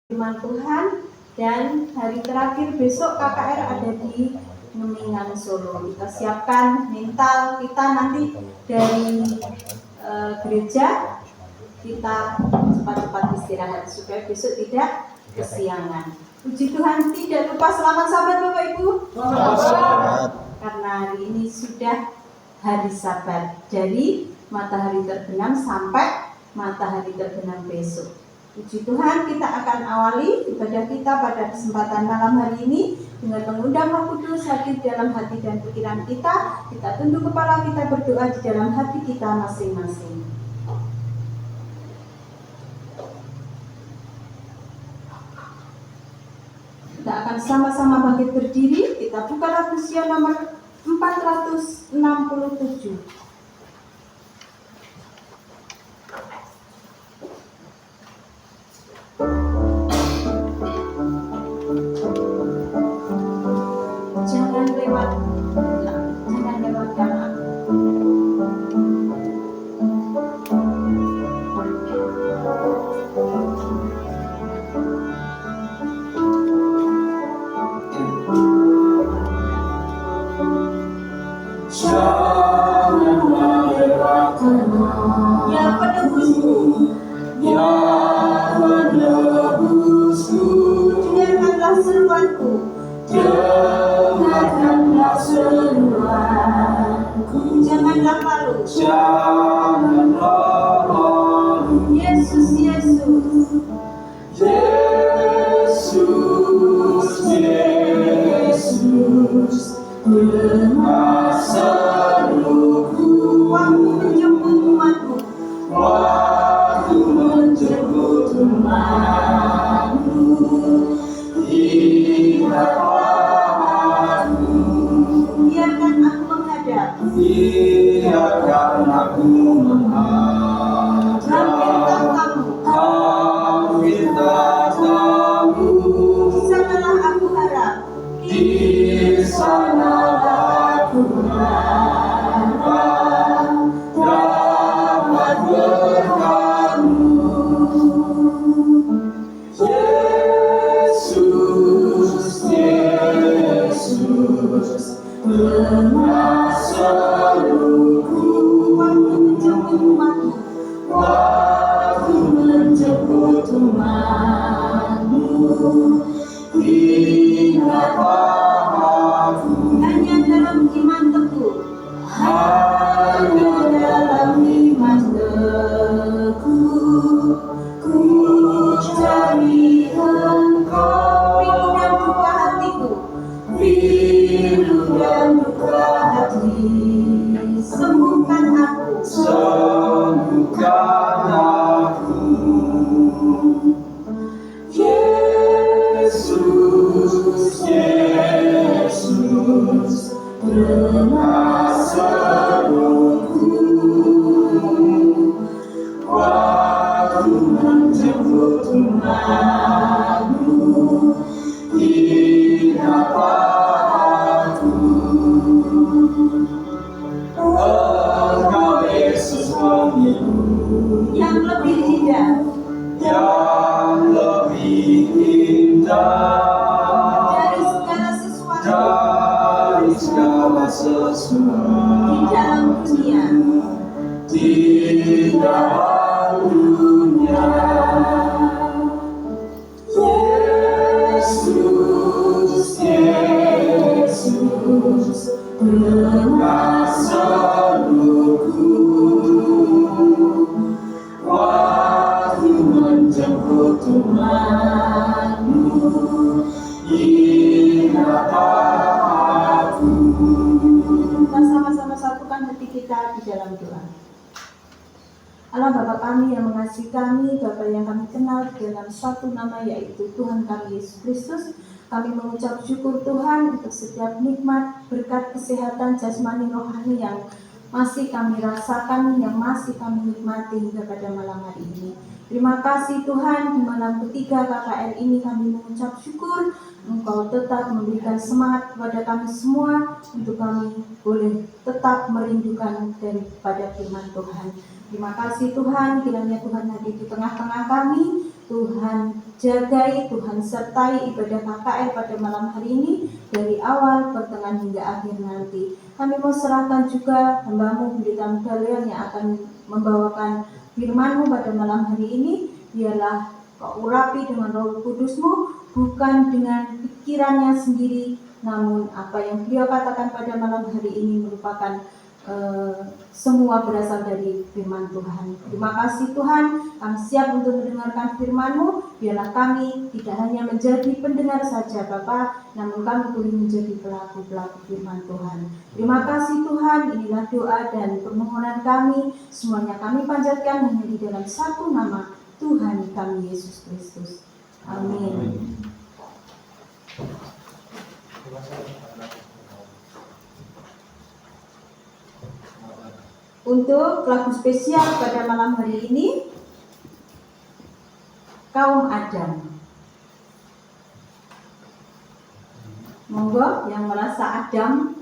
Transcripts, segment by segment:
firman Tuhan. Dan hari terakhir besok KKR ada di Ngemingan Solo. Kita siapkan mental kita nanti dari gereja, kita cepat-cepat istirahat supaya besok tidak kesiangan. Puji Tuhan, tidak lupa selamat Sabat Bapak Ibu. Selamat. Karena hari ini sudah hari Sabat, jadi matahari terbenam sampai matahari terbenam besok. Puji Tuhan, kita akan awali ibadah kita pada kesempatan malam hari ini dengan mengundang Roh Kudus hadir dalam hati dan pikiran kita. Kita tunduk kepala, kita berdoa di dalam hati kita masing-masing. Kita akan sama-sama bangkit berdiri. Kita buka lagu Sion nomor 467. Jangan lewat jalan. Janganlah lewatkannya, Ya penebusku, ya penebusku, dengarkanlah seruanku. dengarkanlah seruanku. Janganlah malu. Janganlah malu, Yesus, Yesus. Yesus, Yesus, dengar seruku. Waktu menjemput umatmu. Waktu menjemput umatmu, ingatlah aku, Biarkan aku menghadap. biarkan aku menghadap kawin tatamu. Di sanalah aku harap. Di sanalah aku harap dapat bertemu. Yesus, Yesus, dengar seruku. Waktu menjemput umatmu. Waktu menjemput umatmu, ingatlah aku. Hanya dalam iman teguh. Hanya dalam iman teguh, ku cari Engkau. Rindu dan duka hatiku. Rindu dan duka hati, Sembuhkan aku. sembuhkan aku. Yesus, Yesus, dengar seruku. Waktu menjemput umatmu, ingatlah aku. Engkau Yesus pemilu Yang lebih indah yang lebih indah dari segala sesuatu dari segala sesuatu di dalam dunia. di dalam dunia. Yesus, Yesus, dengar seruku. Waktu menjemput umatmu, ingatlah aku. Kita sama-sama satukan hati kita di dalam doa. Allah Bapa kami yang mengasihi kami, Bapa yang kami kenal di dalam satu nama yaitu Tuhan kami Yesus Kristus. Kami mengucap syukur Tuhan untuk setiap nikmat, berkat, kesehatan, jasmani, rohani yang masih kami rasakan, yang masih kami nikmati hingga pada malam hari ini. Terima kasih Tuhan, di malam ketiga KKR ini kami mengucap syukur Engkau tetap memberikan semangat kepada kami semua untuk kami boleh tetap merindukan daripada firman Tuhan. Terima kasih Tuhan, kiranya Tuhan hadir di tengah-tengah kami, Tuhan jagai, Tuhan sertai ibadah KKR pada malam hari ini dari awal, pertengahan hingga akhir nanti. Kami mau serahkan juga hamba-Mu Pendeta Muda Leon yang akan membawakan firman-Mu pada malam hari ini. Biarlah Kau urapi dengan Roh Kudus-Mu, bukan dengan pikirannya sendiri, namun apa yang beliau katakan pada malam hari ini merupakan semua berasal dari firman Tuhan. Terima kasih Tuhan, kami siap untuk mendengarkan firman-Mu. Biarlah kami tidak hanya menjadi pendengar saja Bapa, namun kami boleh menjadi pelaku-pelaku firman Tuhan. Terima kasih Tuhan, inilah doa dan permohonan kami. Semuanya kami panjatkan hanya di dalam satu nama, Tuhan kami Yesus Kristus. Amin. Untuk lagu spesial pada malam hari ini, Kaum Adam. Monggo yang merasa Adam.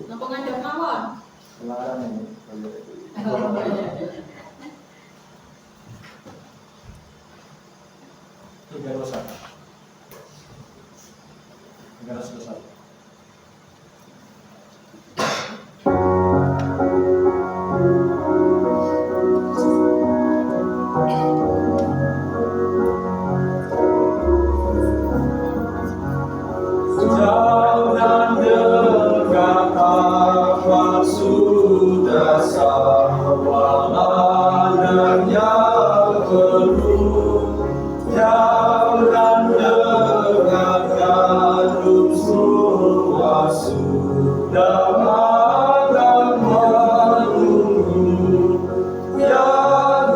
Nampak ada mawon. Negara selesai. Jauh dan dekat apa sudah sama dan yang perlu. Jauh dan dekat gandum semua sudah makan menunggu. Ya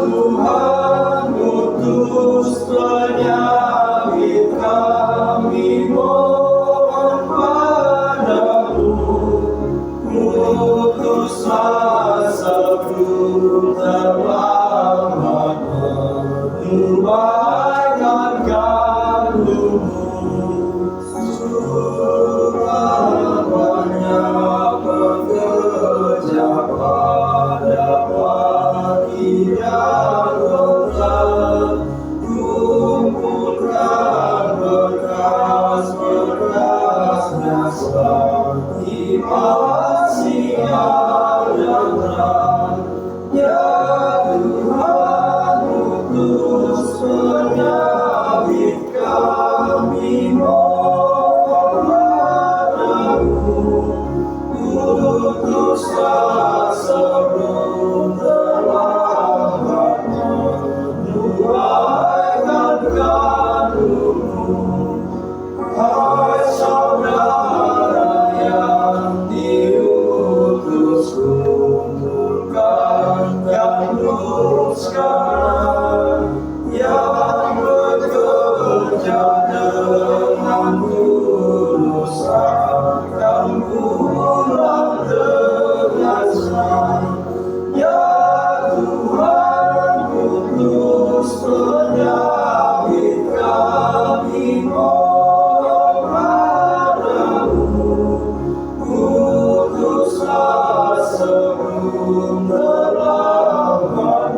Tuhan utus penyakit kami mohon padamu. Utuslah sebelum terlambat menunaikan gandummu. Banyak pekerja pada pagi dan petang, kumpulkan berkas-berkasnya seperti siang dan terang. Ya Tuhan utus penyakit kami mohon padamu. Utuslah sebelum terlambat menuaikan gandummu. Hai saudara yang diutus, kumpulkan gandum sekarang. Yang bekerja dengan tulus akan pulang dengan senang. Ya Tuhan utus penyakit kami mohon padamu. Utuslah sebelum terlambat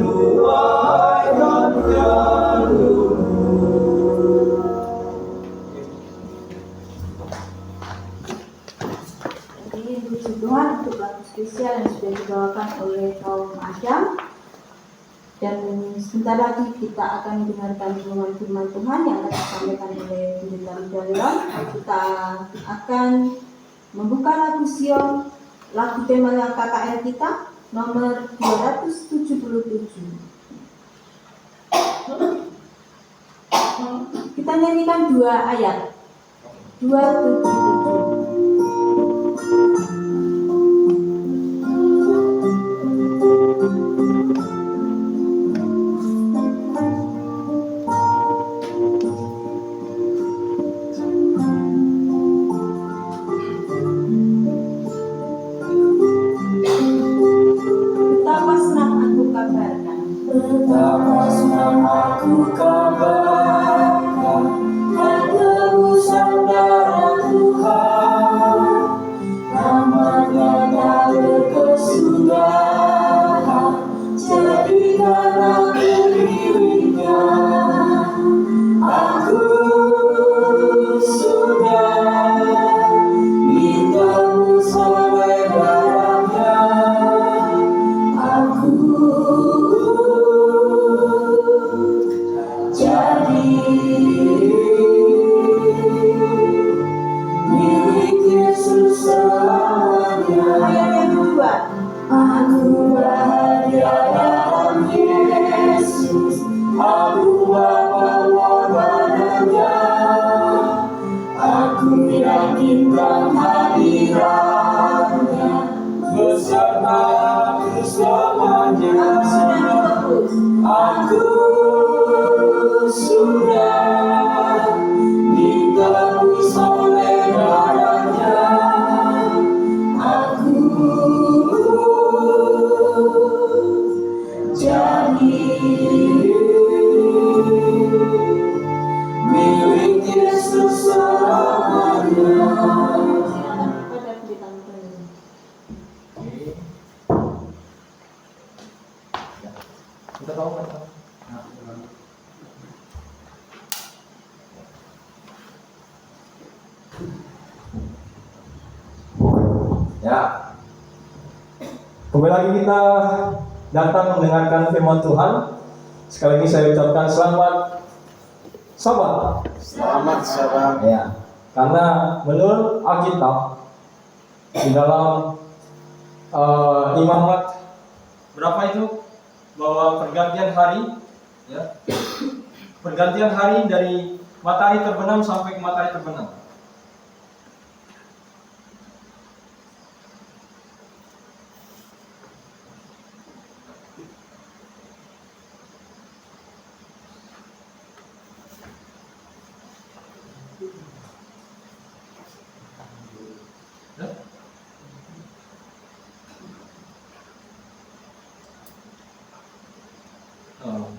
menuaikan gandummu. Jadi puji Tuhan untuk lagu spesial yang sudah dibawakan oleh kaum Adam. Dan sebentar lagi kita akan mendengarkan renungan firman Tuhan yang akan disampaikan oleh Pendeta Muda Leon. Kita akan membuka lagu Sion, lagu tema KKR kita nomor 277. Kita nyanyikan 2 ayat. 277. Betapa senang aku kabarkan ketebusan darah Tuhan, namanya tak berkesudahan, jadikan aku miliknya. Aku sudah ditebus oleh darahnya. Aku jadi milik Yesus selamanya. Ayat yang kedua. Aku bahagia dalam Yesus, aku bangga padanya. Aku yakinkan hadiratnya beserta aku selamanya. Aku sudah ditebus. Aku sudah ditebus oleh darahnya. Aku jadi milik Yesus selamanya. Silakan pada pendeta Muda. Kita tahu kan? Ya. Kembali lagi kita datang mendengarkan firman Tuhan. Sekali lagi saya ucapkan selamat Sabat. Selamat sahabat. Ya. Karena menurut Alkitab di dalam Imamat berapa itu, bahwa pergantian hari, ya, pergantian hari dari matahari terbenam sampai ke matahari terbenam. Ya? Oh.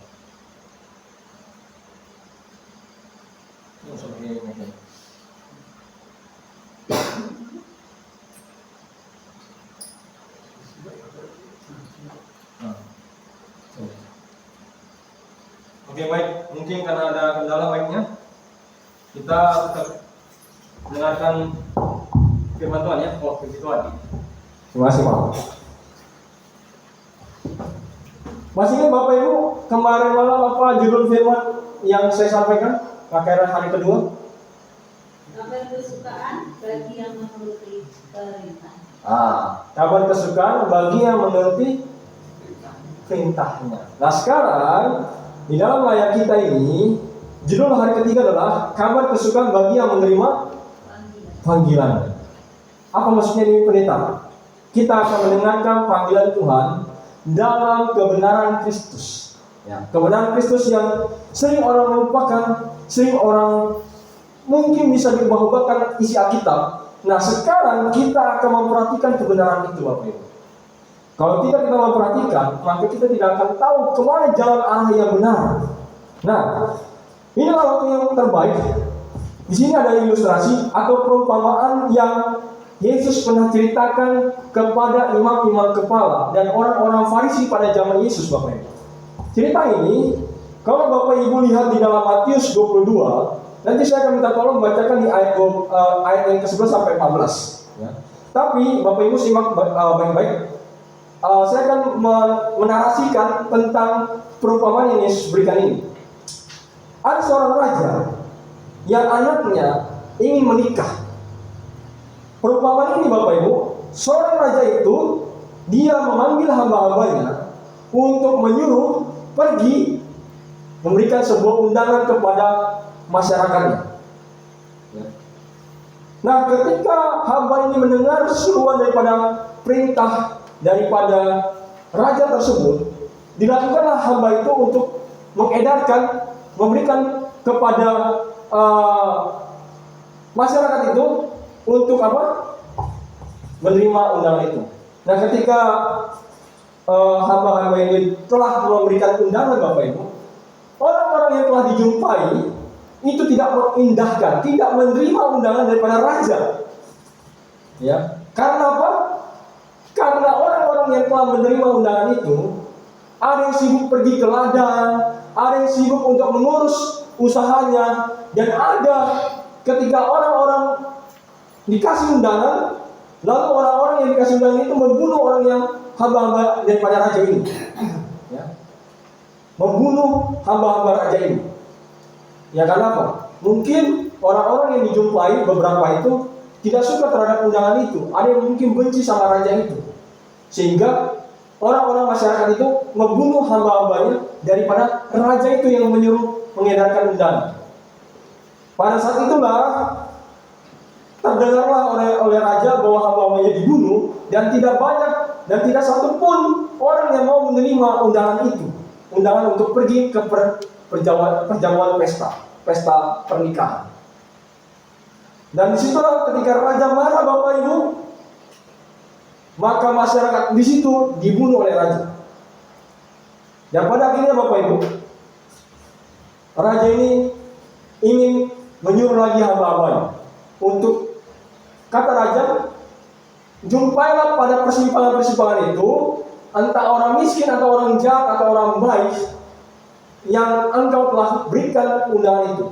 Oke. Oke, baik. Mungkin karena ada kendala baiknya kita tetap dengarkan firman Tuhan ya. Oh, puji Tuhan. Terima kasih, Pak. Masih ingat Bapak Ibu kemarin malam apa judul firman yang saya sampaikan? Pakaian hari kedua. Kabar kesukaan bagi yang menuruti perintah. Kabar kesukaan bagi yang menuruti perintahnya. Nah sekarang di dalam layar kita ini judul hari ketiga adalah kabar kesukaan bagi yang menerima panggilan. Apa maksudnya ini pendeta? Kita akan mendengarkan panggilan Tuhan dalam kebenaran Kristus. Ya, kebenaran Kristus yang sering orang melupakan, sering orang mungkin bisa diubah-ubahkan isi Alkitab. Nah sekarang kita akan memperhatikan kebenaran itu, Bapak Ibu. Kalau tidak kita memperhatikan, maka kita tidak akan tahu kemana jalan arah yang benar. Nah, inilah waktu yang terbaik. Di sini ada ilustrasi atau perumpamaan yang Yesus pernah ceritakan kepada imam-imam kepala dan orang-orang Farisi pada zaman Yesus, Bapak Ibu. Cerita ini, kalau Bapak Ibu lihat di dalam Matius 22, nanti saya akan minta tolong bacakan di ayat yang ke-11 sampai 14. Ya. Tapi Bapak Ibu simak baik-baik. Saya akan menarasikan tentang perumpamaan yang Yesus berikan ini. Ada seorang raja yang anaknya ingin menikah. Perumpamaan ini Bapak Ibu, seorang raja itu dia memanggil hamba-hambanya untuk menyuruh pergi memberikan sebuah undangan kepada masyarakatnya. Nah, ketika hamba ini mendengar seruan daripada perintah daripada raja tersebut, dilakukanlah hamba itu untuk mengedarkan, memberikan kepada masyarakat itu untuk apa? Menerima undangan itu. Nah, ketika hamba-hamba ini telah memberikan undangan Bapak Ibu, orang-orang yang telah dijumpai itu tidak mengindahkan, tidak menerima undangan daripada raja. Ya, karena apa? Karena orang-orang yang telah menerima undangan itu ada yang sibuk pergi ke ladang, ada yang sibuk untuk mengurus usahanya, dan ada ketika orang-orang dikasih undangan, lalu orang-orang yang dikasih undangan itu membunuh orang yang hamba-hamba daripada raja ini. Ya. Membunuh hamba-hamba raja ini. Ya, karena apa? Mungkin orang-orang yang dijumpai beberapa itu tidak suka terhadap undangan itu. Ada yang mungkin benci sama raja itu, sehingga orang-orang masyarakat itu membunuh hamba-hambanya daripada raja itu yang menyuruh mengedarkan undangan. Pada saat itulah terdengarlah oleh raja bahwa hamba-hambanya dibunuh, dan tidak banyak dan tidak satu pun orang yang mau menerima undangan itu, undangan untuk pergi ke perjamuan pesta pernikahan. Dan disitulah ketika raja marah Bapak Ibu, maka masyarakat di situ dibunuh oleh raja. Dan pada akhirnya Bapak Ibu, raja ini ingin menyuruh lagi hamba-hambanya untuk, kata raja, jumpailah pada persimpangan-persimpangan itu, entah orang miskin atau orang jahat atau orang baik, yang engkau telah berikan undangan itu.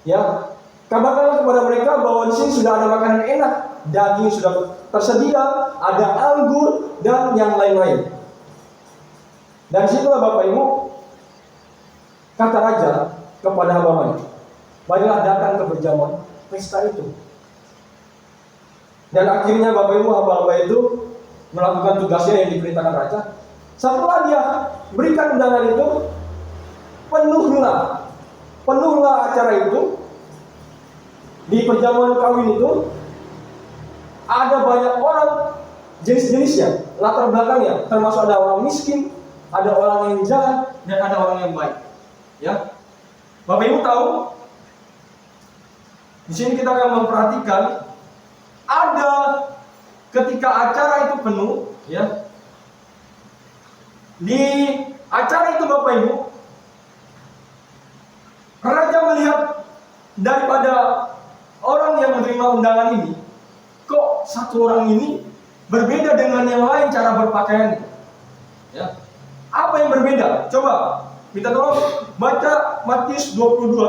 Ya, kabarkanlah kepada mereka bahwa di sini sudah ada makanan enak, daging sudah tersedia, ada anggur dan yang lain-lain. Dan situlah Bapak Ibu, kata raja kepada hamba-hambanya, marilah datang ke perjamuan pesta itu. Dan akhirnya Bapak Ibu, hamba-hamba itu melakukan tugasnya yang diperintahkan raja. Setelah dia berikan undangan itu, penuhlah acara itu. Di perjamuan kawin itu ada banyak orang, jenis-jenisnya, latar belakangnya, termasuk ada orang miskin, ada orang yang jahat, dan ada orang yang baik. Ya, Bapak Ibu tahu, di sini kita akan memperhatikan ada ketika acara itu penuh, ya. Di acara itu Bapak Ibu, raja melihat daripada orang yang menerima undangan ini, kok satu orang ini berbeda dengan yang lain cara berpakaiannya. Ya. Apa yang berbeda? Coba minta tolong baca Matius 22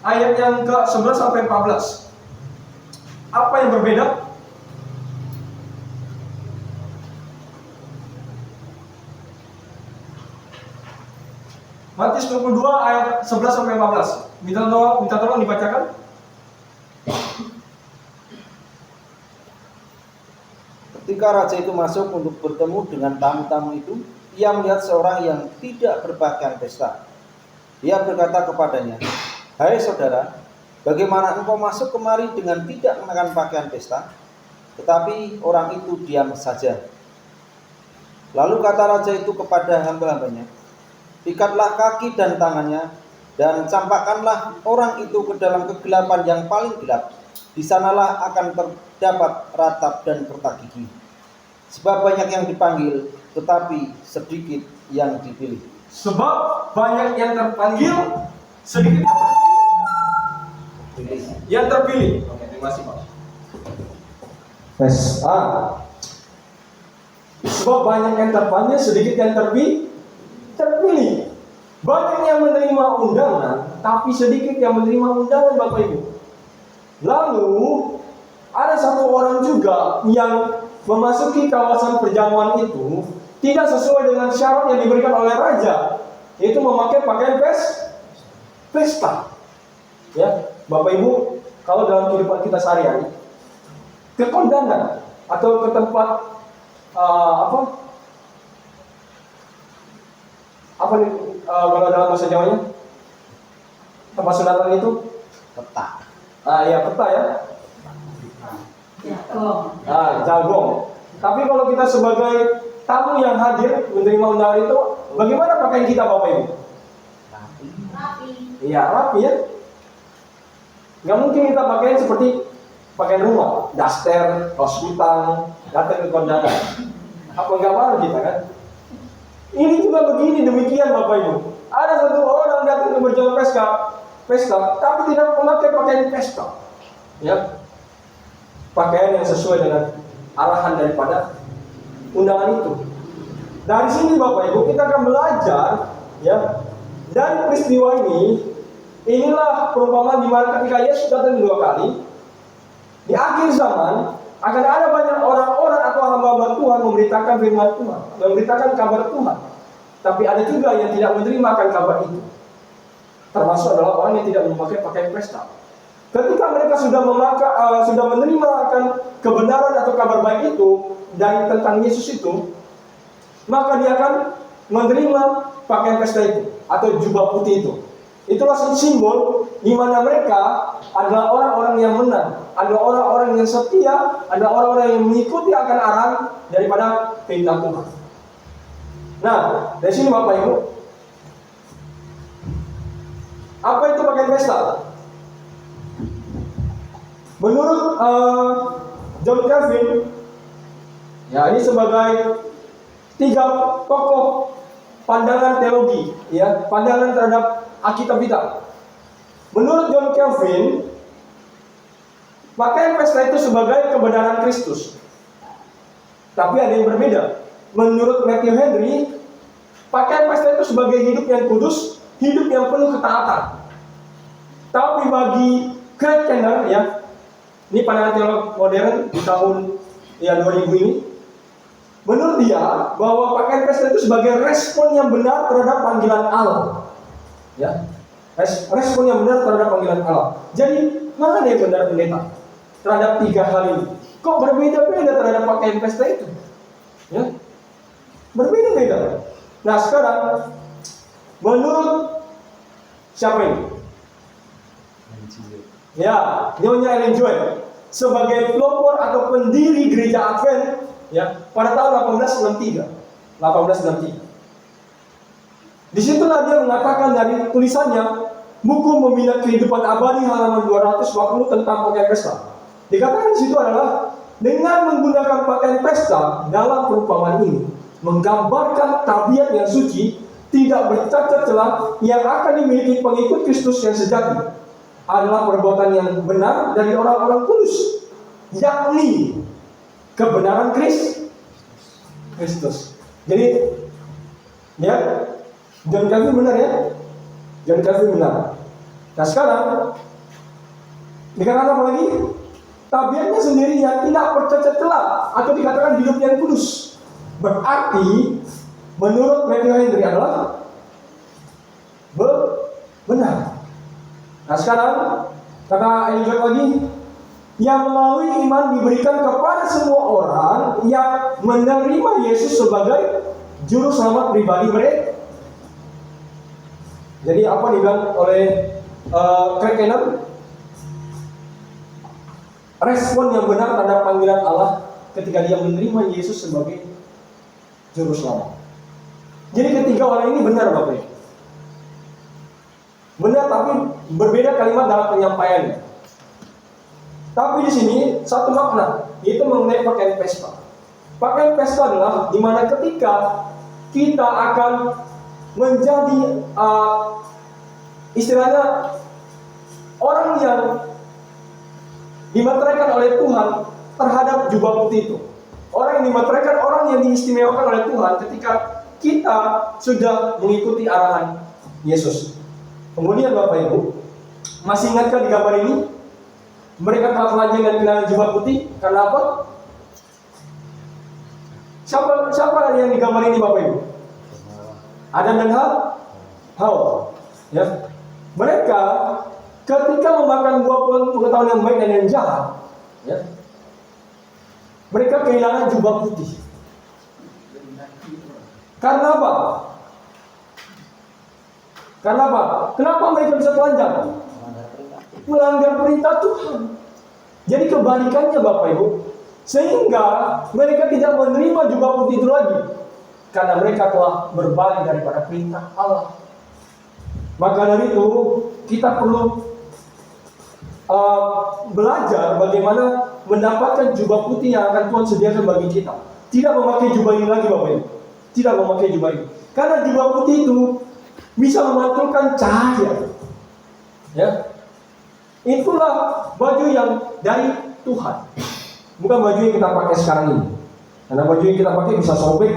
ayat yang ke-11 sampai 14. Apa yang berbeda? Matius 22 ayat 11 sampai 14. Minta tolong dibacakan. Ketika raja itu masuk untuk bertemu dengan tamu-tamu itu, ia melihat seorang yang tidak berpakaian pesta. Ia berkata kepadanya, "Hai saudara, bagaimana engkau masuk kemari dengan tidak mengenakan pakaian pesta?" Tetapi orang itu diam saja. Lalu kata raja itu kepada hamba-hambanya, "Ikatlah kaki dan tangannya, dan campakkanlah orang itu ke dalam kegelapan yang paling gelap. Di sanalah akan terdapat ratap dan kertak gigi. Sebab banyak yang dipanggil, tetapi sedikit yang dipilih." Sebab banyak yang terpanggil, sedikit yang terpilih. Oke, terima kasih Pak. Tes A. Sebab banyak yang terpanggil, sedikit yang terpilih. Banyak yang menerima undangan, tapi sedikit yang menerima undangan Bapak Ibu. Lalu ada satu orang juga yang memasuki kawasan perjamuan itu tidak sesuai dengan syarat yang diberikan oleh raja, yaitu memakai pakaian pesta. Ya, Bapak Ibu, kalau dalam kehidupan kita sehari-hari, ke kondangan atau ke tempat kalau dalam bahasa Jawanya, tempat sunatan itu Peta. Ya peta ya. Jagong. Tapi kalau kita sebagai tamu yang hadir menerima undangan itu, bagaimana pakaian kita Bapak Ibu? Rapi. Iya, rapi ya. Nggak mungkin kita pakaian seperti pakaian rumah, daster, kaos kutang, datang ke kondangan. Apa nggak malu kita kan? Ini juga begini demikian Bapak Ibu. Ada satu orang datang ke berjalan pesta, tapi tidak memakai pakaian pesta. Ya, pakaian yang sesuai dengan arahan daripada undangan itu. Dari sini Bapak Ibu kita akan belajar, ya, dari peristiwa ini. Inilah perumpamaan di mana ketika Yesus datang 2 kali, di akhir zaman akan ada banyak orang-orang atau hamba-hamba Tuhan memberitakan firman Tuhan, memberitakan kabar Tuhan. Tapi ada juga yang tidak menerima akan kabar itu. Termasuk adalah orang yang tidak memakai pakaian pesta. Ketika mereka sudah menerima akan kebenaran atau kabar baik itu dari tentang Yesus itu, maka dia akan menerima pakaian pesta itu atau jubah putih itu. Itulah simbol di mana mereka adalah orang-orang yang menang, adalah orang-orang yang setia, adalah orang-orang yang mengikuti akan arahan daripada perintah Tuhan. Nah, dari sini Bapak Ibu, apa itu pakaian pesta? Menurut John Calvin, ya ini sebagai 3 tokoh pandangan teologi, ya, pandangan terhadap Alkitab kita. Menurut John Calvin, pakaian pesta itu sebagai kebenaran Kristus. Tapi ada yang berbeda. Menurut Matthew Henry, pakaian pesta itu sebagai hidup yang kudus, hidup yang penuh ketaatan. Tapi bagi Craig Kennard, ya, ini pandangan teolog modern di tahun 2000 ini, menurut dia bahwa pakaian pesta itu sebagai respon yang benar terhadap panggilan Allah. Ya, respon yang benar terhadap panggilan Allah. Jadi mana yang benar pendeta terhadap 3 hal ini? Kok berbeda-beda terhadap pakaian pesta itu? Ya, berbeda-beda. Nah sekarang menurut siapa ini? Ya, Nyonya Ellen Joy sebagai pelopor atau pendiri gereja Advent, ya, pada tahun 1863. Disitulah dia mengatakan dari tulisannya buku Membina Kehidupan Abadi halaman 240 tentang pakaian pesta. Dikatakan di situ adalah dengan menggunakan pakaian pesta dalam perumpamaan ini menggambarkan tabiat yang suci, tidak bercacat celah yang akan dimiliki pengikut Kristus yang sejati, adalah perbuatan yang benar dari orang-orang kudus, yakni kebenaran Kristus. Jadi, ya, John Calvin benar ya? John Calvin benar. Nah sekarang dikatakan apa lagi? Tabiatnya sendiri yang tidak bercacat celah atau dikatakan hidup yang kudus. Berarti menurut Matthew Henry adalah benar. Nah sekarang kata Eliot lagi, yang melalui iman diberikan kepada semua orang yang menerima Yesus sebagai juru selamat pribadi mereka. Jadi apa dibilang oleh Craig Kennard? Respon yang benar terhadap panggilan Allah ketika dia menerima Yesus sebagai juru selamat. Jadi ketiga orang ini benar Bapak Ibu. Benar tapi berbeda kalimat dalam penyampaiannya. Tapi di sini satu makna, yaitu mengenai pakaian pesta. Pakaian pesta adalah di mana ketika kita akan menjadi istilahnya orang yang dimeteraikan oleh Tuhan terhadap jubah putih itu. Orang yang dimeteraikan, orang yang diistimewakan oleh Tuhan ketika kita sudah mengikuti arahan Yesus. Kemudian Bapak Ibu, masih ingatkah di gambar ini? Mereka telah telanjang dan kehilangan jubah putih karena apa? Siapa yang di gambar ini Bapak Ibu? Adam dan Hawa. Ya. Mereka ketika memakan buah pengetahuan yang baik dan yang jahat, ya, mereka kehilangan jubah putih. Karena apa? Karena apa? Kenapa mereka bisa telanjang? Melanggar perintah Tuhan. Jadi kebalikannya Bapak Ibu, sehingga mereka tidak menerima jubah putih itu lagi, karena mereka telah berbalik daripada perintah Allah. Maka dari itu kita perlu belajar bagaimana mendapatkan jubah putih yang akan Tuhan sediakan bagi kita. tidak memakai jubah ini lagi Bapak Ibu. Tidak memakai jubah ini. Karena jubah putih itu bisa memantulkan cahaya. Ya. Itulah baju yang dari Tuhan. Bukan baju yang kita pakai sekarang ini. Karena baju yang kita pakai bisa sobek.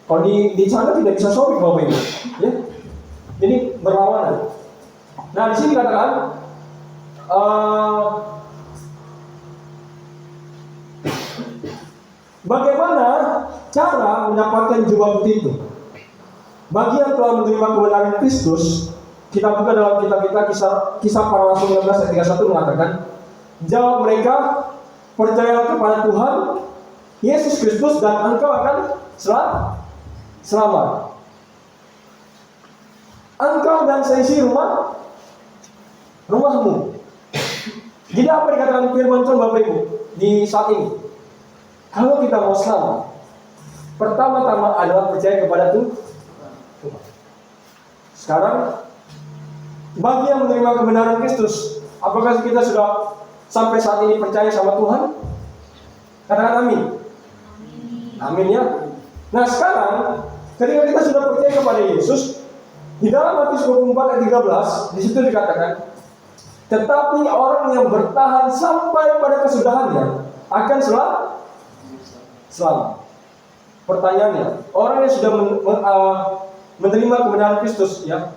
Kalau di sana tidak bisa sobek Bapak Ibu. Ya. Jadi berlawanan. Nah, di sini dikatakan bagaimana cara mendapatkan jubah putih itu? Bagi yang telah menerima kebenaran Kristus, kita buka dalam kitab kita kisah para rasul 19 ayat 31 mengatakan, jawab mereka, percayalah kepada Tuhan Yesus Kristus dan engkau akan selamat. Engkau dan seisi rumahmu. Jadi apa dikatakan firman Tuhan Bapak Ibu di saat ini? Kalau kita mau selamat, pertama-tama adalah percaya kepada Tuhan. Sekarang, bagi yang menerima kebenaran Kristus, apakah kita sudah sampai saat ini percaya sama Tuhan? Katakan amin. Amin ya. Nah sekarang, ketika kita sudah percaya kepada Yesus, di dalam Matius 24 ayat 13, di situ dikatakan, tetapi orang yang bertahan sampai pada kesudahannya akan selamat. Pertanyaannya, orang yang sudah menerima kebenaran Kristus, ya,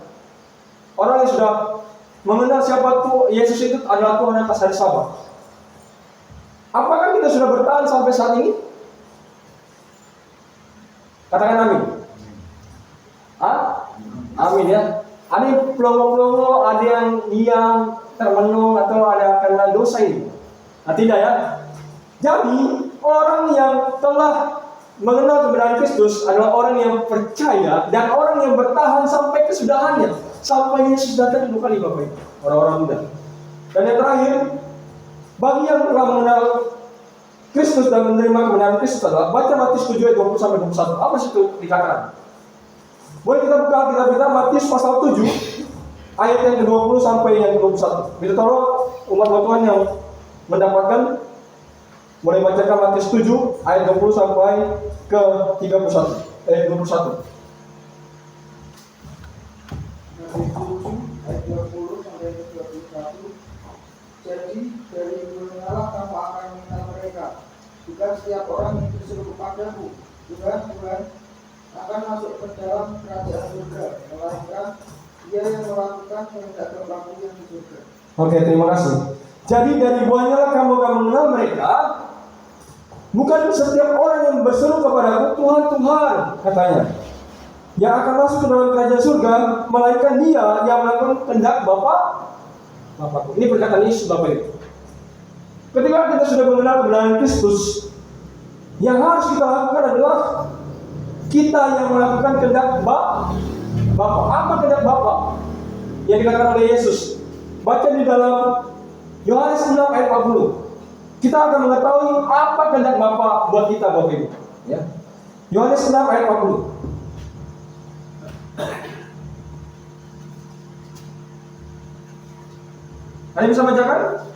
orang yang sudah mengenal siapa tuh Yesus itu adalah Tuhan atas hari Sabat. Apakah kita sudah bertahan sampai saat ini? Katakan amin. Amin ya. Ada yang pelongo-pelongo, ada yang diam, termenung, atau ada karena dosa ini. Nah, tidak ya. Jadi orang yang telah mengenal kebenaran Kristus adalah orang yang percaya dan orang yang bertahan sampai kesudahannya, sampai Yesus datang dua kali Bapak Ibu, orang-orang muda. Dan yang terakhir, bagi yang telah mengenal Kristus dan menerima kebenaran Kristus adalah baca Matius 7 ayat 20 sampai 21. Apa sih itu dikatakan? Boleh kita buka kitab kita Matius pasal 7 ayat yang ke-20 sampai yang ke-21. Kita tahu umat Tuhan yang mendapatkan, mulai bacakan Matius 7 ayat 20 sampai ke 21. Ayat 21. Ayat 20 sampai 21. Jadi dari dunia kamu akan mengenal mereka. Bukan setiap orang yang disuruh kepadamu, Tuhan akan masuk ke dalam kerajaan surga, melainkan dia yang melakukan kehendak Bapa yang di surga. Oke, terima kasih. Jadi dari buahnya lah kamu akan mengenal mereka. Bukan setiap orang yang berseru kepadaku, Tuhan, Tuhan, katanya, yang akan masuk ke dalam kerajaan surga, melainkan dia yang melakukan kehendak Bapakku. Ini perkataan Yesus Bapak Ibu. Ketika kita sudah mengenal kebenaran Kristus, yang harus kita lakukan adalah kita yang melakukan kehendak Bapa. Apa kehendak Bapa? Yang dikatakan oleh Yesus. Baca di dalam Yohanes 6 ayat 40. Kita akan mengetahui apa kehendak Bapa buat kita Bapak Ibu. Ya. Yohanes 6 ayat 40. Ada yang bisa bacakan?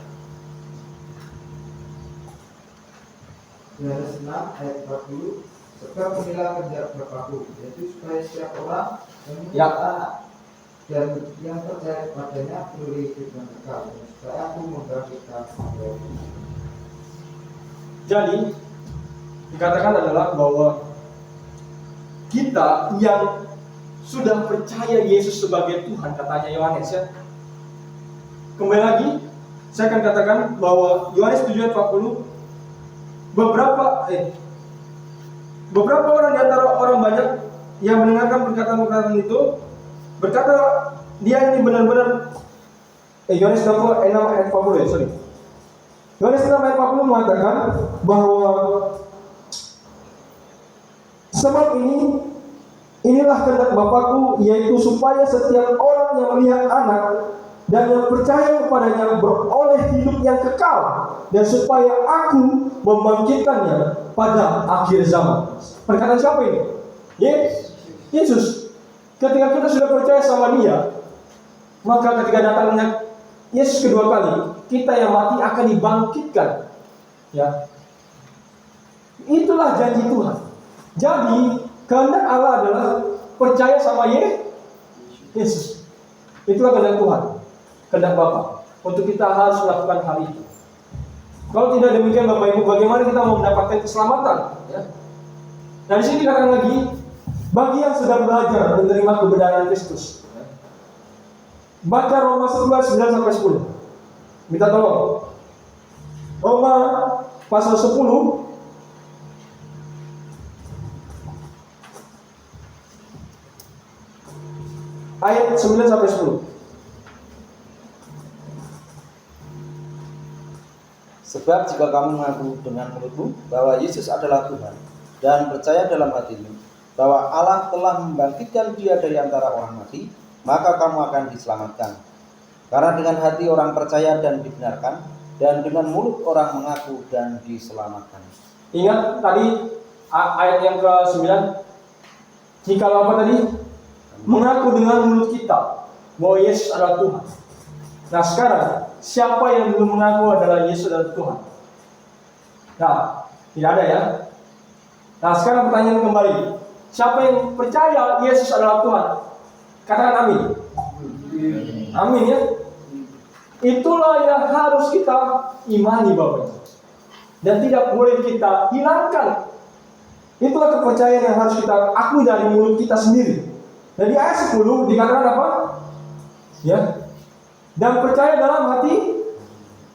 Yohanes 6 ayat 40. Sebab inilah kehendak Bapa-Ku, yaitu supaya setiap orang yang anak dan yang percaya kepadanya beroleh hidup yang kekal, supaya Aku membangkitkan semua. Jadi dikatakan adalah bahwa kita yang sudah percaya Yesus sebagai Tuhan, katanya Yohanes ya. Kembali lagi, saya akan katakan bahwa Yohanes 7:40 beberapa orang di antara orang banyak yang mendengarkan perkataan-perkataan itu berkata dia ini benar-benar Yohanes 6 ayat 40 ya, sorry. Yohanes 6 ayat 40 mengatakan bahwa sebab inilah kehendak Bapakku, yaitu supaya setiap orang yang melihat anak dan yang percaya kepadanya beroleh hidup yang kekal, dan supaya Aku membangkitkannya pada akhir zaman. Perkataan siapa ini? Yesus. Ketika kita sudah percaya sama Dia, maka ketika datangnya Yesus kedua kali, kita yang mati akan dibangkitkan. Ya. Itulah janji Tuhan. Jadi kehendak Allah adalah percaya sama Yesus. Itulah kehendak Tuhan, kehendak Bapa. Untuk kita harus melakukan hal itu. Kalau tidak demikian Bapak Ibu, bagaimana kita mau mendapatkan keselamatan? Ya. Dan di sini dikatakan lagi, bagi yang sedang belajar menerima kebenaran Kristus. Baca Roma 11:9-10. Minta tolong. Roma pasal 10 ayat 9-10. Sebab jika kamu mengaku dengan mulutmu bahwa Yesus adalah Tuhan dan percaya dalam hatimu bahwa Allah telah membangkitkan Dia dari antara orang mati, maka kamu akan diselamatkan. Karena dengan hati orang percaya dan dibenarkan, dan dengan mulut orang mengaku dan diselamatkan. Ingat tadi ayat yang ke-9. Jikalau apa tadi? Mengaku dengan mulut kita bahwa Yesus adalah Tuhan. Nah sekarang, siapa yang belum mengaku adalah Yesus adalah Tuhan? Nah, tidak ada ya. Nah sekarang pertanyaan kembali. Siapa yang percaya Yesus adalah Tuhan? Katakan amin. Amin ya. Itulah yang harus kita imani Bapak Ibu. Dan tidak boleh kita hilangkan. Itulah kepercayaan yang harus kita akui dari mulut kita sendiri. Jadi ayat 10 dikatakan apa? Ya. Dan percaya dalam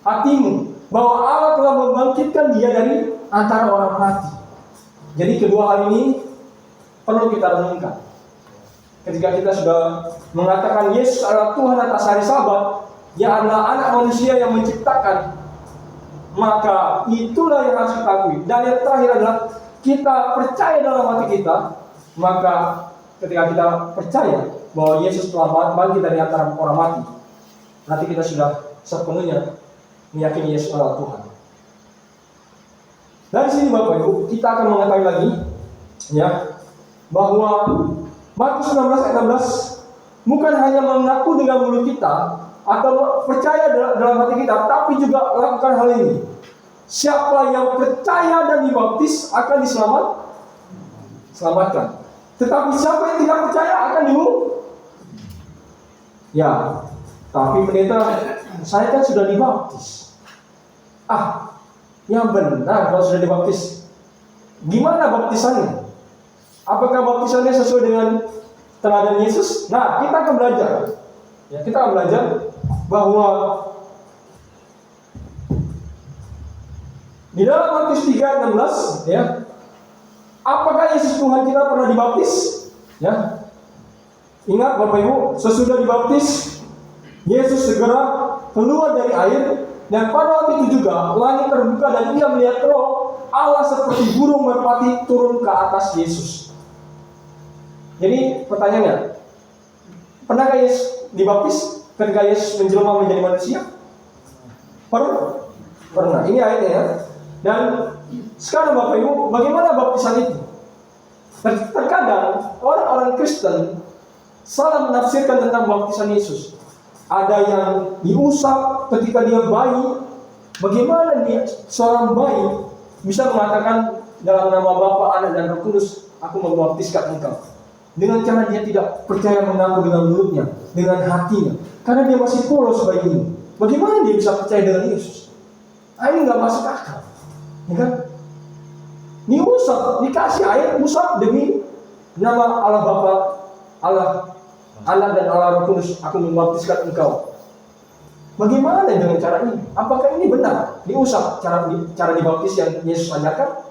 hatimu bahwa Allah telah membangkitkan Dia dari antara orang mati. Jadi kedua hal ini perlu kita renungkan. Ketika kita sudah mengatakan Yesus adalah Tuhan atas hari Sabat, Dia adalah anak manusia yang menciptakan, maka itulah yang harus kita akui. Dan yang terakhir adalah kita percaya dalam hati kita, maka ketika kita percaya bahwa Yesus telah bangkit dari antara orang mati, nanti kita sudah sepenuhnya meyakini Yesus adalah Tuhan. Dari sini Bapak Ibu, kita akan mengetahui lagi ya bahwa Markus 16 ayat 16 bukan hanya mengaku dengan mulut kita atau percaya dalam hati kita, tapi juga lakukan hal ini. Siapa yang percaya dan dibaptis akan diselamatkan. Tetapi siapa yang tidak percaya akan ya, tapi pendeta, saya kan sudah dibaptis. Yang benar kalau sudah dibaptis. Gimana baptisannya? Apakah baptisannya sesuai dengan teladan Yesus? Nah, kita akan belajar. Ya, kita akan belajar bahwa di dalam Markus 3:16 ya, apakah Yesus Tuhan kita pernah dibaptis? Ya. Ingat Bapak Ibu, sesudah dibaptis, Yesus segera keluar dari air, dan pada waktu itu juga langit terbuka dan Ia melihat Roh Allah seperti burung merpati turun ke atas Yesus. Jadi pertanyaannya, pernahkah Yesus dibaptis ketika Yesus menjelma menjadi manusia? Pernah. Ini ayatnya ya. Dan sekarang Bapak Ibu, bagaimana baptisan itu? Terkadang orang-orang Kristen salah menafsirkan tentang baptisan Yesus. Ada yang diusap ketika dia bayi. Bagaimana dia seorang bayi bisa mengatakan dalam nama Bapa, Anak dan Roh Kudus, aku membaptiskan engkau? Dengan cara dia tidak percaya mengaku dengan mulutnya, dengan hatinya, karena dia masih polos bayi ini. Bagaimana dia bisa percaya dengan Yesus? Ini nggak masuk akal, ya kan? Diusap, dikasih air, usap demi nama Allah Bapa, Allah Anak dan Allah Roh Kudus, aku membaptiskan engkau. Bagaimana dengan cara ini? Apakah ini benar? Diusap cara dibaptis yang Yesus ajarkan?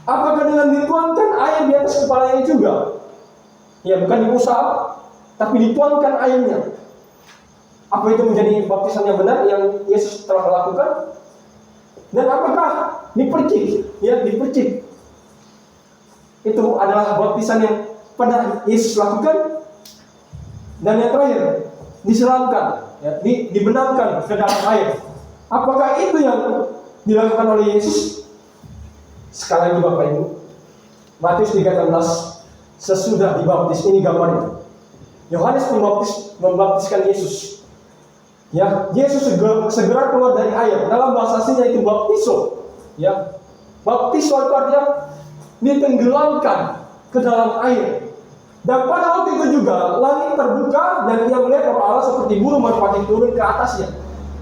Apakah dengan dituangkan air di atas kepalanya juga? Ya, bukan diusap, tapi dituangkan airnya. Apa itu menjadi baptisan yang benar yang Yesus telah lakukan? Dan apakah dipercik? Ya, dipercik. Itu adalah baptisan yang pernah Yesus lakukan. Dan yang terakhir, diselamkan, ya, dibenamkan ke dalam air. Apakah itu yang dilakukan oleh Yesus? Sekali lagi Bapak Ibu, Matius 3:16, sesudah dibaptis, ini gambarnya. Yohanes membaptiskan Yesus. Ya, Yesus segera keluar dari air. Dalam bahasa aslinya itu baptiso. Ya, Baptiswa itu artinya ditenggelamkan ke dalam air. Dan pada waktu itu juga langit terbuka dan ia melihat Roh Allah seperti burung merpati turun ke atasnya.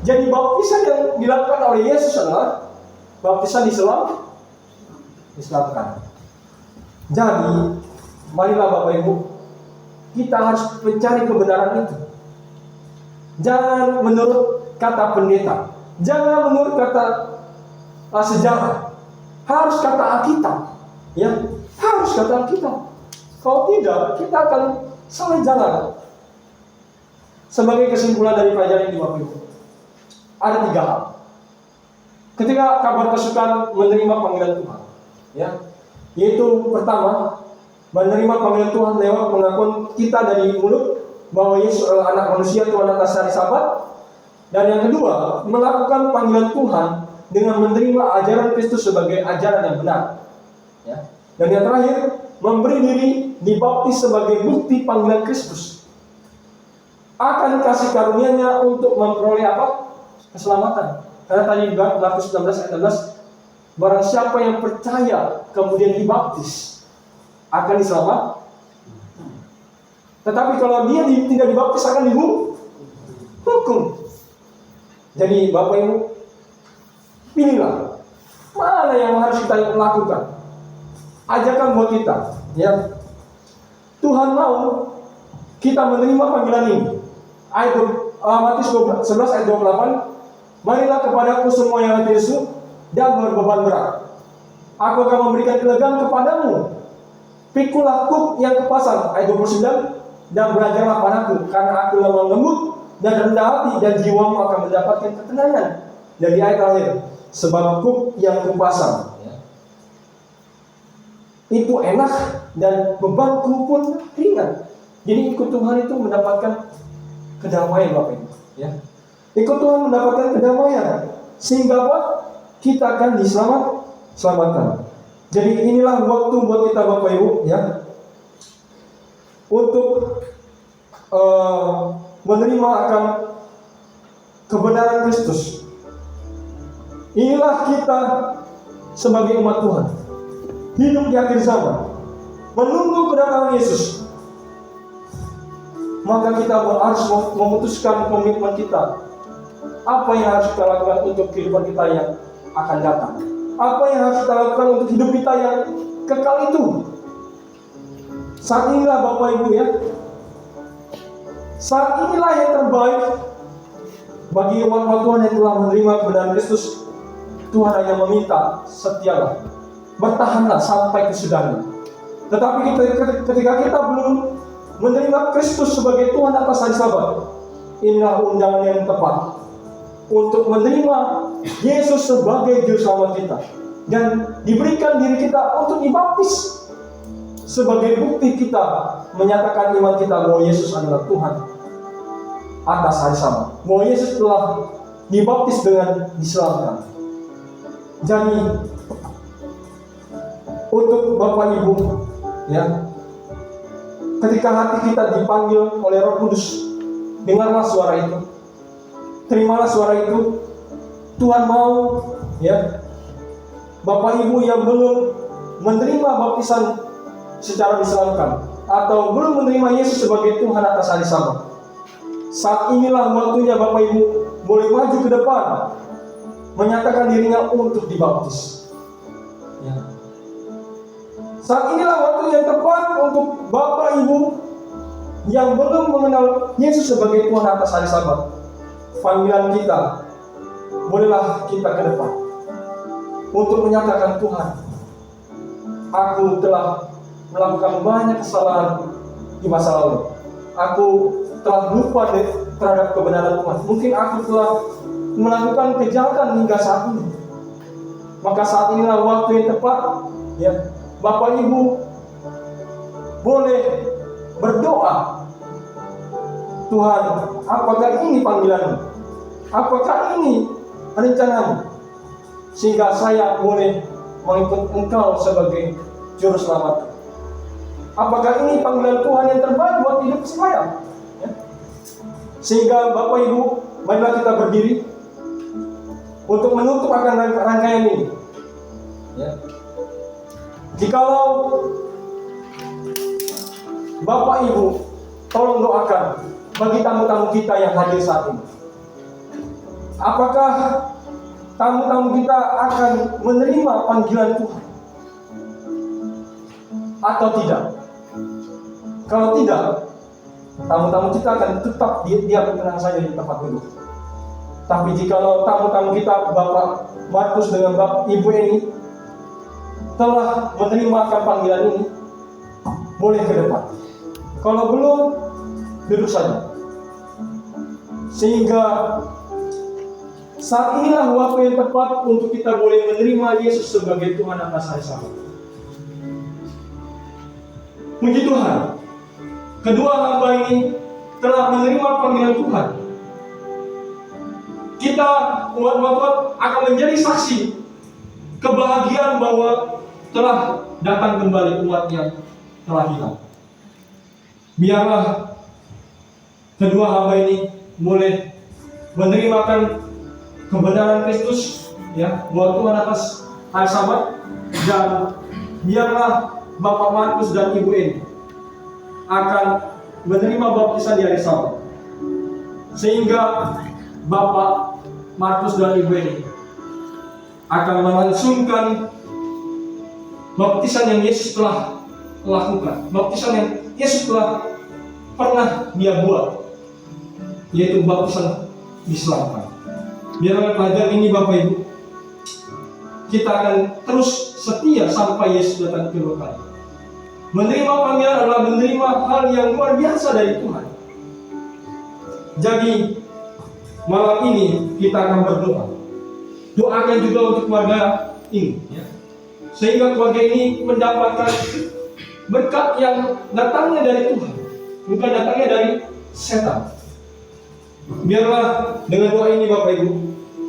Jadi baptisan yang dilakukan oleh Yesus adalah baptisan diselamatkan. Jadi marilah Bapak Ibu, kita harus mencari kebenaran itu. Jangan menurut kata pendeta, jangan menurut kata sejarah, harus kata Alkitab, ya, harus kata Alkitab. Kalau tidak, kita akan salah jalan. Sebagai kesimpulan dari pelajaran ini, Bapak Ibu, ada 3 hal. Ketika kabar kesukaan menerima panggilan Tuhan, ya, yaitu pertama, menerima panggilan Tuhan lewat pengakuan kita dari mulut bahwa Yesus adalah anak manusia, Tuhan atas hari Sabat. Dan yang kedua, melakukan panggilan Tuhan dengan menerima ajaran Kristus sebagai ajaran yang benar, ya. Dan yang terakhir, memberi diri dibaptis sebagai bukti panggilan Kristus akan kasih karunia-Nya untuk memperoleh apa? Keselamatan. Karena tadi juga Markus 16 ayat 16, barang siapa yang percaya kemudian dibaptis akan diselamatkan. Tetapi kalau dia tidak dibaptis akan dihukum. Jadi Bapak Ibu, pilihlah mana yang harus kita lakukan. Ajakan buat kita, ya. Tuhan mau kita menerima panggilan ini. Ayat Matius 11 ayat 28, marilah kepadaku semua yang letih lesu dan berbeban berat, aku akan memberikan kelegaan kepadamu. Pikulah kuk yang kepasang, ayat 29, dan belajarlah padaku, karena aku lemah lembut dan rendah hati, dan jiwamu akan mendapatkan ketenangan. Dan di ayat terakhir, sebab kuk yang kupasang itu enak dan bebanku pun ringan. Jadi ikut Tuhan itu mendapatkan kedamaian, Bapak Ibu, ya. Ikut Tuhan mendapatkan kedamaian sehingga apa? Kita akan diselamatkan. Jadi inilah waktu buat kita, Bapak Ibu, ya, untuk menerima akan kebenaran Kristus. Inilah kita sebagai umat Tuhan, hidup di akhir zaman, menunggu kedatangan Yesus. Maka kita harus memutuskan komitmen kita. Apa yang harus kita lakukan untuk kehidupan kita yang akan datang? Apa yang harus kita lakukan untuk hidup kita yang kekal itu? Saat inilah Bapak Ibu, ya, saat inilah yang terbaik bagi umat Tuhan yang telah menerima kebenaran Kristus. Tuhan hanya meminta, setialah, bertahanlah sampai kesudahannya. Tetapi ketika kita belum menerima Kristus sebagai Tuhan atas hari Sabat, inilah undangan yang tepat untuk menerima Yesus sebagai juru selamat kita dan diberikan diri kita untuk dibaptis sebagai bukti kita menyatakan iman kita bahwa Yesus adalah Tuhan atas hari Sabat, bahwa Yesus telah dibaptis dengan diselamatkan. Jadi untuk Bapak Ibu, ya, ketika hati kita dipanggil oleh Roh Kudus, dengarlah suara itu, terimalah suara itu. Tuhan mau, ya, Bapak Ibu yang belum menerima baptisan secara diselamatkan atau belum menerima Yesus sebagai Tuhan atas hari Sabat, saat inilah waktunya Bapak Ibu boleh maju ke depan, menyatakan dirinya untuk dibaptis, ya. Saat inilah waktu yang tepat untuk Bapak Ibu yang belum mengenal Yesus sebagai Tuhan atas hari Sabat. Panggilan kita, bolehlah kita ke depan untuk menyatakan, Tuhan, aku telah melakukan banyak kesalahan di masa lalu. Aku telah lupa terhadap kebenaran Tuhan. Mungkin aku telah melakukan kejahatan hingga saat ini. Maka saat inilah waktu yang tepat, ya, Bapak Ibu boleh berdoa, Tuhan, apakah ini panggilan-Mu? Apakah ini rencana-Mu? Sehingga saya boleh mengikut Engkau sebagai juru selamat. Apakah ini panggilan Tuhan yang terbaik buat hidup saya? Ya. Sehingga Bapak Ibu, marilah kita berdiri untuk menutup akan rangkaian ini. Ya. Jikalau Bapak Ibu tolong doakan bagi tamu-tamu kita yang hadir saat ini. Apakah tamu-tamu kita akan menerima panggilan Tuhan atau tidak? Kalau tidak, tamu-tamu kita akan tetap diam tenang saja di tempat duduk. Tapi jikalau tamu-tamu kita, Bapak Markus dengan Bapak Ibu ini telah menerima akan panggilan ini, boleh ke depan. Kalau belum, duduk saja. Sehingga saat inilah waktu yang tepat untuk kita boleh menerima Yesus sebagai Tuhan atas hari Sabat. Puji Tuhan, kedua hamba ini telah menerima panggilan Tuhan. Kita umat-umat akan menjadi saksi kebahagiaan bahwa telah datang kembali umat yang telah hilang. Biarlah kedua hamba ini boleh menerimakan kebenaran Kristus, ya, buat Tuhan atas hari Sabat, dan biarlah Bapak Markus dan Ibu ini akan menerima baptisan di hari Sabat, sehingga Bapak Markus dan Ibu ini akan melangsungkan baptisan yang Yesus telah lakukan, baptisan yang Yesus telah pernah dia buat, yaitu baptisan diselamatkan. Biarlah pelajaran ini Bapak Ibu, kita akan terus setia sampai Yesus datang kedua kali. Menerima panggilan adalah menerima hal yang luar biasa dari Tuhan. Jadi malam ini kita akan berdoa. Doakan juga untuk keluarga ini, ya, sehingga keluarga ini mendapatkan berkat yang datangnya dari Tuhan, bukan datangnya dari setan. Biarlah dengan doa ini Bapak Ibu,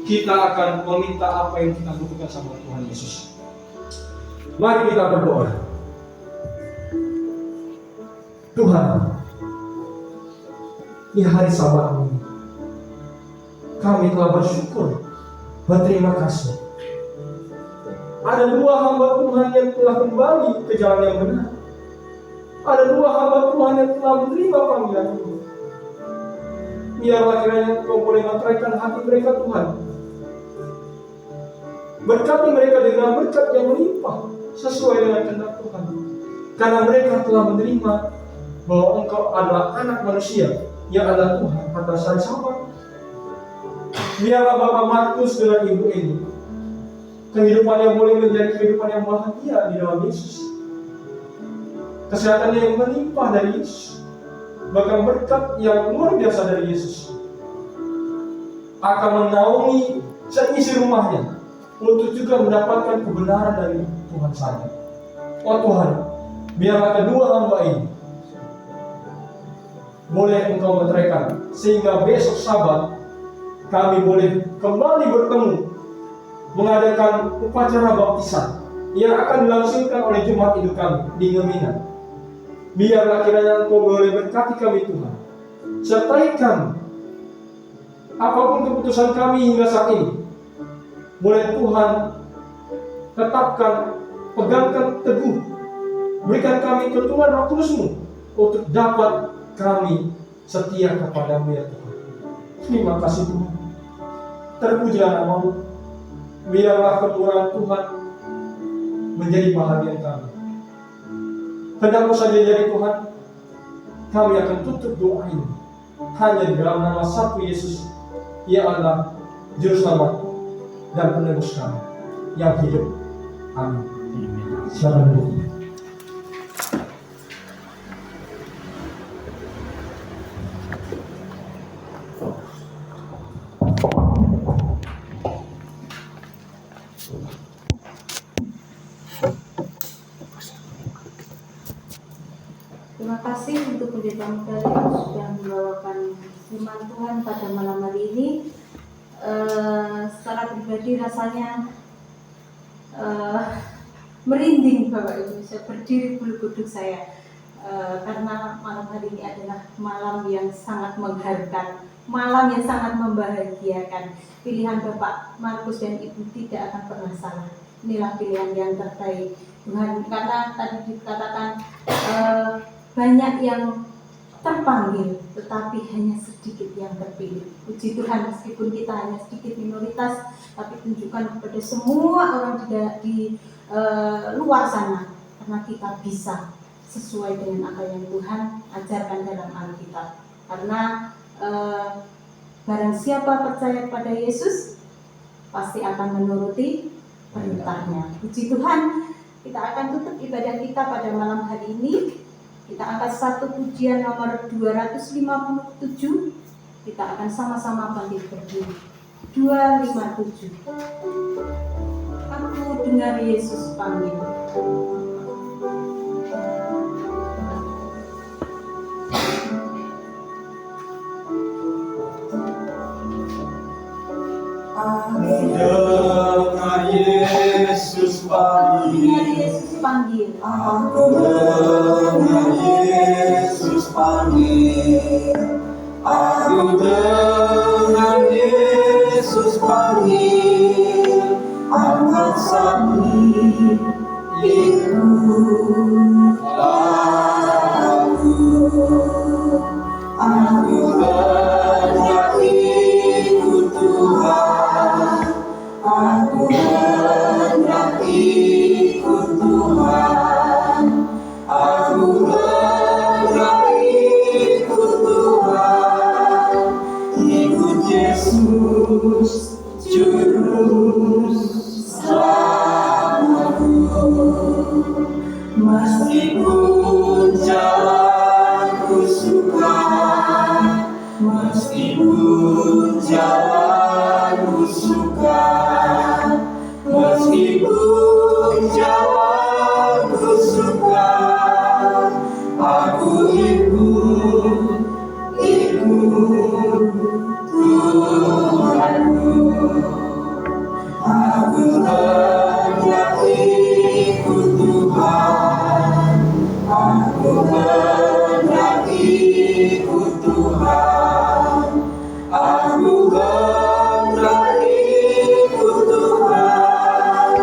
kita akan meminta apa yang kita butuhkan sama Tuhan Yesus. Mari kita berdoa. Tuhan, di hari Sabat ini kami telah bersyukur, berterima kasih. Ada dua hamba Tuhan yang telah kembali ke jalan yang benar. Ada dua hamba Tuhan yang telah menerima panggilan ini. Biarlah kiranya Engkau boleh meteraikan hati mereka Tuhan. Berkati mereka dengan berkat yang melimpah sesuai dengan kehendak Tuhan. Karena mereka telah menerima bahwa Engkau adalah anak manusia yang adalah Tuhan atas hari Sabat. Biarlah Bapak Markus dengan Ibu ini kehidupan yang boleh menjadi kehidupan yang bahagia di dalam Yesus. Kesehatan yang melimpah dari Yesus, bahkan berkat yang luar biasa dari Yesus akan menaungi seisi rumahnya untuk juga mendapatkan kebenaran dari Tuhan saja. Oh Tuhan, biarlah kedua hamba ini boleh Engkau meteraikan, sehingga besok Sabat kami boleh kembali bertemu mengadakan upacara baptisan yang akan dilangsungkan oleh Jemaat Hidup kami di Ngemina. Biarlah kiranya Engkau boleh berkati kami Tuhan, sertai kami apapun keputusan kami hingga saat ini. Boleh Tuhan tetapkan, pegangkan teguh, berikan kami keturunan Roh Kudus-Mu untuk dapat kami setia kepada-Mu ya Tuhan. Terima kasih Tuhan. Terpujilah nama-Mu. Biarlah kemurahan Tuhan menjadi bahagian kami. Kehendak-Mu saja jadi Tuhan. Kami akan tutup doa ini hanya di dalam nama satu Yesus. Ia adalah Juru Selamat dan Penebus kami yang hidup. Amin. Selamat dulu. Terima kasih untuk pendeta Mikael sudah membawakan firman Tuhan pada malam hari ini. Secara pribadi rasanya merinding Bapak Ibu, saya berdiri bulu kuduk saya, karena malam hari ini adalah malam yang sangat mengharukan, malam yang sangat membahagiakan. Pilihan Bapak Markus dan Ibu tidak akan pernah salah. inilah pilihan yang terbaik Tuhan, karena tadi dikatakan banyak yang terpanggil tetapi hanya sedikit yang terpilih. Puji Tuhan, meskipun kita hanya sedikit minoritas, tapi tunjukkan kepada semua orang di luar sana, karena kita bisa sesuai dengan apa yang Tuhan ajarkan dalam Alkitab. Karena barang siapa percaya pada Yesus pasti akan menuruti perintahnya. Puji Tuhan, kita akan tutup ibadah kita pada malam hari ini. Kita angkat satu pujian nomor 257. Kita akan sama-sama bangkit berdiri. 257. Aku dengar Yesus panggil. Dengar Yesus panggil. Dengar Yesus panggil. Aku dengar Yesus panggil. Aku dengar Yesus panggil. Angkat salib, ikutlah aku. Aku hendak ikut Tuhan. Aku hendak ikut Tuhan. Aku hendak ikut Tuhan. Ikut Yesus Juru Selamatku. Meskipun jalanku sukar, meskipun jalanku sukar, meskipun jalanku sukar, aku ikut Tuhanku. Aku hendak ikut Tuhan. Aku hendak ikut Tuhan. Aku hendak ikut Tuhan.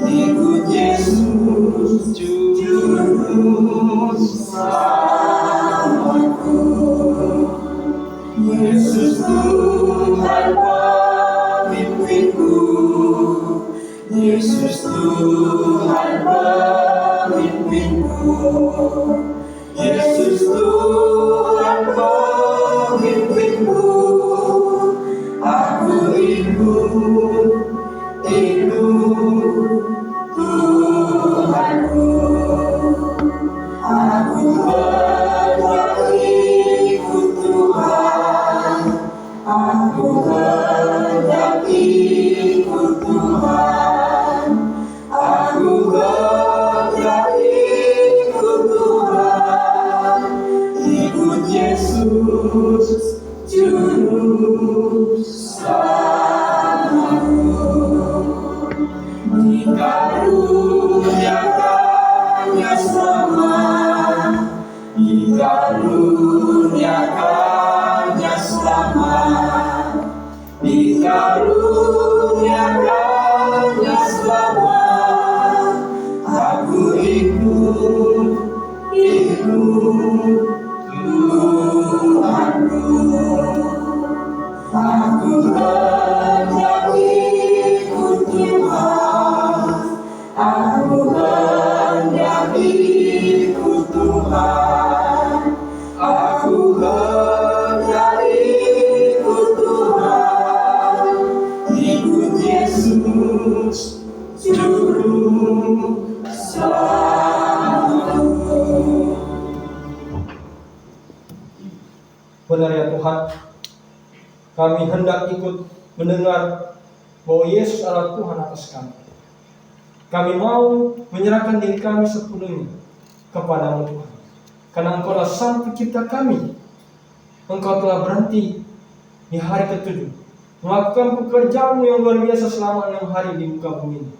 Ikut Yesus Juru Selamatku. Yesus Tuhan pemimpinku. Yesus Tuhan pemimpinku. Yesus Tuhan pemimpinku. Aku ikut Tuhanku. Aku hendak ikut Tuhan. Aku hendak ikut Tuhan. Aku hendak ikut Tuhan. Ikut Yesus Juru Selamatku. Dikaruniakannya selamat, dikaruniakannya selamat, dikaruniakannya selamat. Aku ikut Tuhanku. Aku hendak ikut Tuhan. Aku hendak ikut Tuhan. Aku hendak ikut Tuhan. Ikut Yesus Juru Selamatku. Benar ya Tuhan, kami hendak ikut mendengar bahwa Yesus adalah Tuhan atas kami. Kami mau menyerahkan diri kami sepenuhnya kepada-Mu Tuhan. Karena Engkau adalah Sang Pencipta kami. Engkau telah berhenti di hari ke-7 melakukan pekerjaan-Mu yang luar biasa selama 6 hari di muka bumi ini.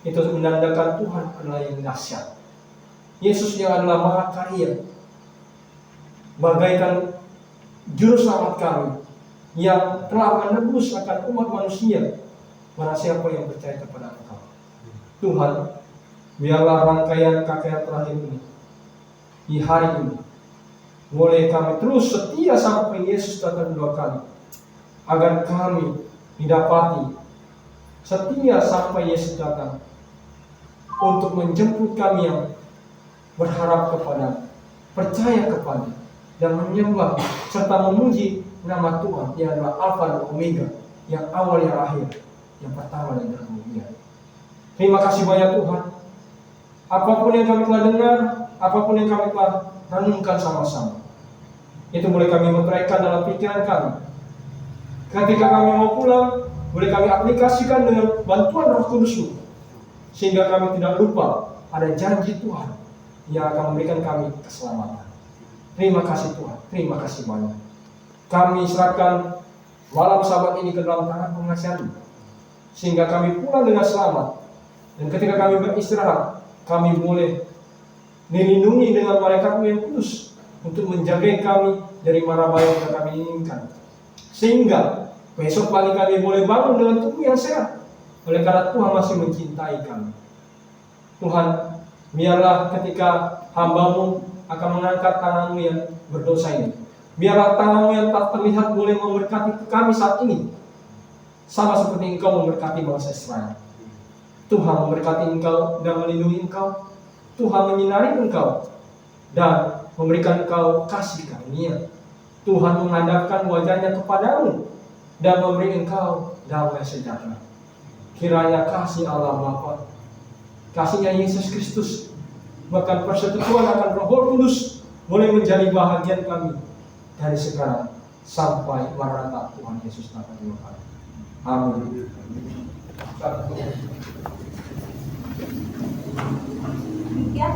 Itu menandakan Tuhan adalah yang dahsyat. Yesus yang adalah mahakarya, bagaikan Juru Selamat kami yang telah menebus akan umat manusia. Mana siapa yang percaya kepada Engkau? Tuhan, biarlah rangkaian KKR terakhir ini, di hari ini, boleh kami terus setia sampai Yesus datang 2 kali, agar kami didapati setia sampai Yesus datang, untuk menjemput kami yang berharap kepada, percaya kepada, dan menyembah serta memuji nama Tuhan yang adalah Alfa dan Omega, yang awal yang akhir, yang pertama dan yang kemudian. Terima kasih banyak Tuhan. Apapun yang kami telah dengar, apapun yang kami telah renungkan sama-sama, itu boleh kami meteraikan dalam pikiran kami. Ketika kami mau pulang, boleh kami aplikasikan dengan bantuan Roh Kudus-Mu, sehingga kami tidak lupa ada janji Tuhan yang akan memberikan kami keselamatan. Terima kasih Tuhan, terima kasih banyak. Kami serahkan malam Sabat ini ke dalam tangan pengasihan-Mu, sehingga kami pulang dengan selamat. Dan ketika kami beristirahat, kami boleh dilindungi dengan malaikat-Mu yang kudus untuk menjaga kami dari mara bahaya yang kami inginkan. Sehingga besok pagi kami boleh bangun dengan tubuh yang sehat, oleh karena Tuhan masih mencintai kami. Tuhan, biarlah ketika hamba-Mu akan mengangkat tangan-Mu yang berdosa ini, biarlah tangan-Mu yang tak terlihat boleh memberkati kami saat ini, sama seperti Engkau memberkati bangsa Israel. Tuhan memberkati Engkau dan melindungi Engkau. Tuhan menyinari Engkau dan memberikan Engkau kasih karunia. Tuhan menghadapkan wajahnya kepadamu dan memberi Engkau damai sejahtera. Kiranya kasih Allah Bapa, kasihnya Yesus Kristus, bahkan persekutuan akan Roh Kudus boleh menjadi bahagian kami dari sekarang sampai Maranatha Tuhan Yesus datang 2 kali. Amin. Demikian